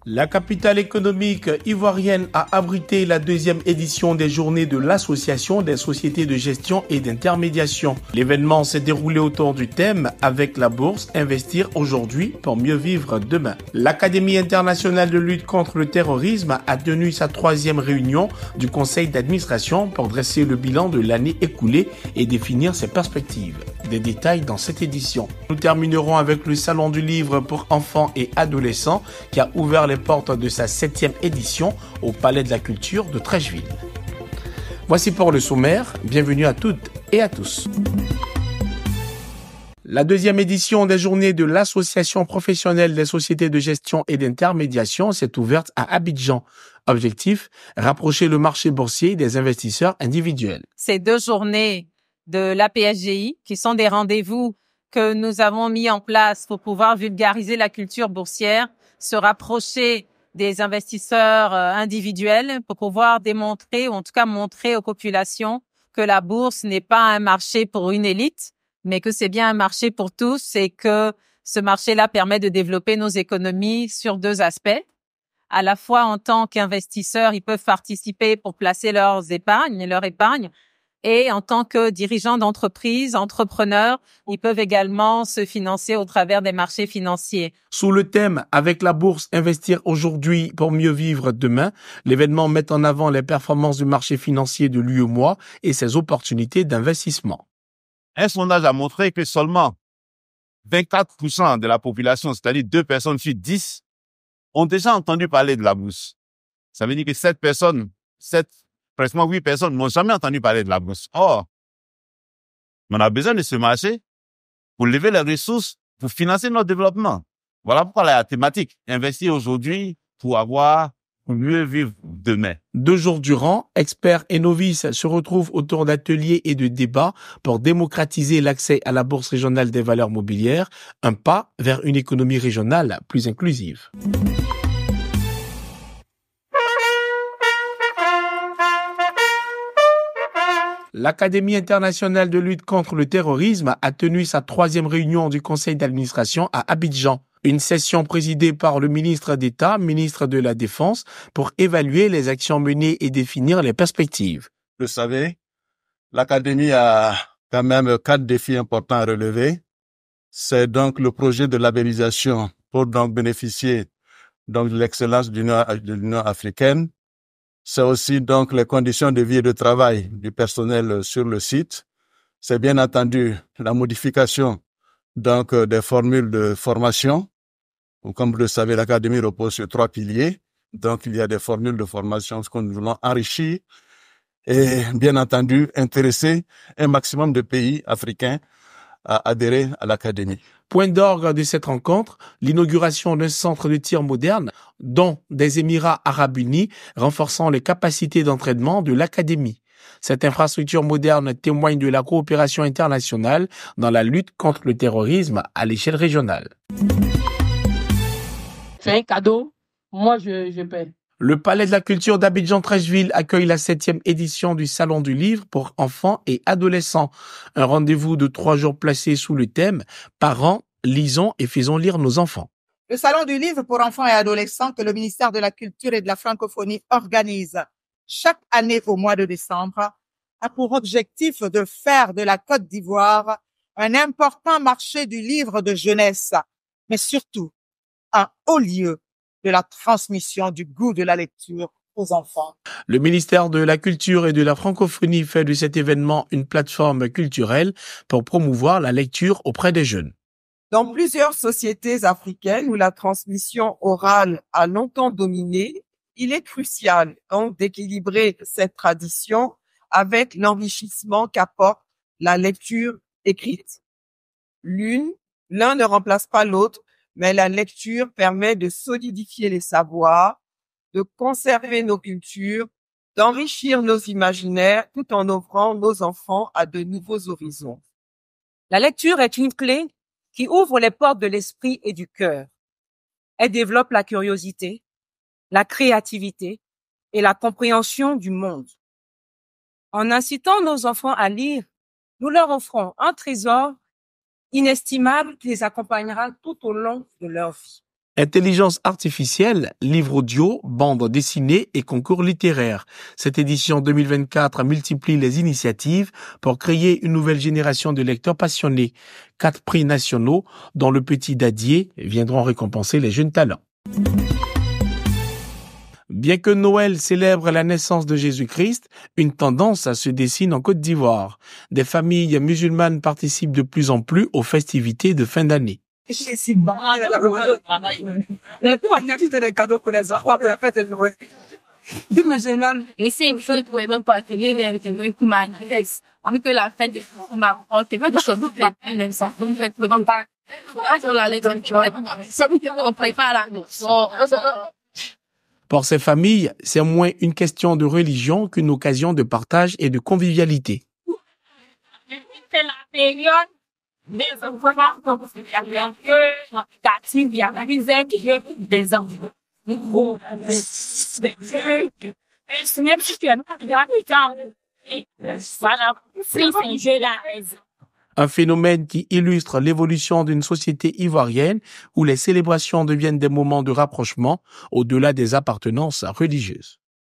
La capitale économique ivoirienne a abrité la deuxième édition des journées de l'Association des sociétés de gestion et d'intermédiation. L'événement s'est déroulé autour du thème « Avec la bourse, investir aujourd'hui pour mieux vivre demain ». L'Académie internationale de lutte contre le terrorisme a tenu sa troisième réunion du conseil d'administration pour dresser le bilan de l'année écoulée et définir ses perspectives. Des détails dans cette édition. Nous terminerons avec le Salon du livre pour enfants et adolescents qui a ouvert les portes de sa 7e édition au Palais de la Culture de Treichville. Voici pour le sommaire. Bienvenue à toutes et à tous. La deuxième édition des journées de l'Association professionnelle des sociétés de gestion et d'intermédiation s'est ouverte à Abidjan. Objectif, rapprocher le marché boursier des investisseurs individuels. Ces deux journées de l'APSGI, qui sont des rendez-vous que nous avons mis en place pour pouvoir vulgariser la culture boursière, se rapprocher des investisseurs individuels pour pouvoir démontrer, ou en tout cas montrer aux populations que la bourse n'est pas un marché pour une élite, mais que c'est bien un marché pour tous et que ce marché-là permet de développer nos économies sur deux aspects. À la fois en tant qu'investisseurs, ils peuvent participer pour placer leur épargne, et en tant que dirigeants d'entreprise, entrepreneurs, ils peuvent également se financer au travers des marchés financiers. Sous le thème « Avec la bourse, investir aujourd'hui pour mieux vivre demain », l'événement met en avant les performances du marché financier de l'UEMOA et ses opportunités d'investissement. Un sondage a montré que seulement 24% de la population, c'est-à-dire 2 personnes sur 10, ont déjà entendu parler de la bourse. Ça veut dire que presque 8 personnes n'ont jamais entendu parler de la bourse. Or, on a besoin de ce marché pour lever les ressources, pour financer notre développement. Voilà pourquoi la thématique, investir aujourd'hui pour mieux vivre demain. 2 jours durant, experts et novices se retrouvent autour d'ateliers et de débats pour démocratiser l'accès à la Bourse régionale des valeurs mobilières, un pas vers une économie régionale plus inclusive. L'Académie internationale de lutte contre le terrorisme a tenu sa 3e réunion du conseil d'administration à Abidjan. Une session présidée par le ministre d'État, ministre de la Défense, pour évaluer les actions menées et définir les perspectives. Vous le savez, l'Académie a quand même 4 défis importants à relever. C'est donc le projet de labellisation pour donc bénéficier donc de l'excellence de l'Union africaine. C'est aussi donc les conditions de vie et de travail du personnel sur le site. C'est bien entendu la modification donc des formules de formation. Comme vous le savez, l'Académie repose sur 3 piliers. Donc il y a des formules de formation que nous voulons enrichir et bien entendu intéresser un maximum de pays africains à adhérer à l'Académie. Point d'orgue de cette rencontre, l'inauguration d'un centre de tir moderne, dont des Émirats arabes unis, renforçant les capacités d'entraînement de l'Académie. Cette infrastructure moderne témoigne de la coopération internationale dans la lutte contre le terrorisme à l'échelle régionale. C'est un cadeau, moi je paie. Le Palais de la Culture d'Abidjan-Treichville accueille la 7e édition du Salon du livre pour enfants et adolescents. Un rendez-vous de 3 jours placé sous le thème « Parents, lisons et faisons lire nos enfants ». Le Salon du livre pour enfants et adolescents que le ministère de la Culture et de la Francophonie organise chaque année au mois de décembre a pour objectif de faire de la Côte d'Ivoire un important marché du livre de jeunesse, mais surtout un haut lieu de la transmission du goût de la lecture aux enfants. Le ministère de la Culture et de la Francophonie fait de cet événement une plateforme culturelle pour promouvoir la lecture auprès des jeunes. Dans plusieurs sociétés africaines où la transmission orale a longtemps dominé, il est crucial donc d'équilibrer cette tradition avec l'enrichissement qu'apporte la lecture écrite. L'un ne remplace pas l'autre, mais la lecture permet de solidifier les savoirs, de conserver nos cultures, d'enrichir nos imaginaires tout en ouvrant nos enfants à de nouveaux horizons. La lecture est une clé qui ouvre les portes de l'esprit et du cœur. Elle développe la curiosité, la créativité et la compréhension du monde. En incitant nos enfants à lire, nous leur offrons un trésor inestimable qui les accompagnera tout au long de leur vie. Intelligence artificielle, livres audio, bandes dessinées et concours littéraires. Cette édition 2024 multiplie les initiatives pour créer une nouvelle génération de lecteurs passionnés. 4 prix nationaux, dont le Petit Dadier, viendront récompenser les jeunes talents. Bien que Noël célèbre la naissance de Jésus-Christ, une tendance se dessine en Côte d'Ivoire. Des familles musulmanes participent de plus en plus aux festivités de fin d'année. Les cadeaux pour les enfants pour la fête de Noël. Du musulman. Et c'est une chose pour même pas tenir les qui m'intéressent. Avec la fête de ma on te fait des choses pour les enfants. Donc, faites vraiment pas. On la les donne, tu vois. Ça veut dire qu'on prépare la maison. Pour ces familles, c'est moins une question de religion qu'une occasion de partage et de convivialité. C'est la période des enfants, donc c'est la période négative, il y a la misère des enfants. C'est même si tu as un temps. Voilà, c'est un jeu là. Un phénomène qui illustre l'évolution d'une société ivoirienne où les célébrations deviennent des moments de rapprochement au-delà des appartenances religieuses.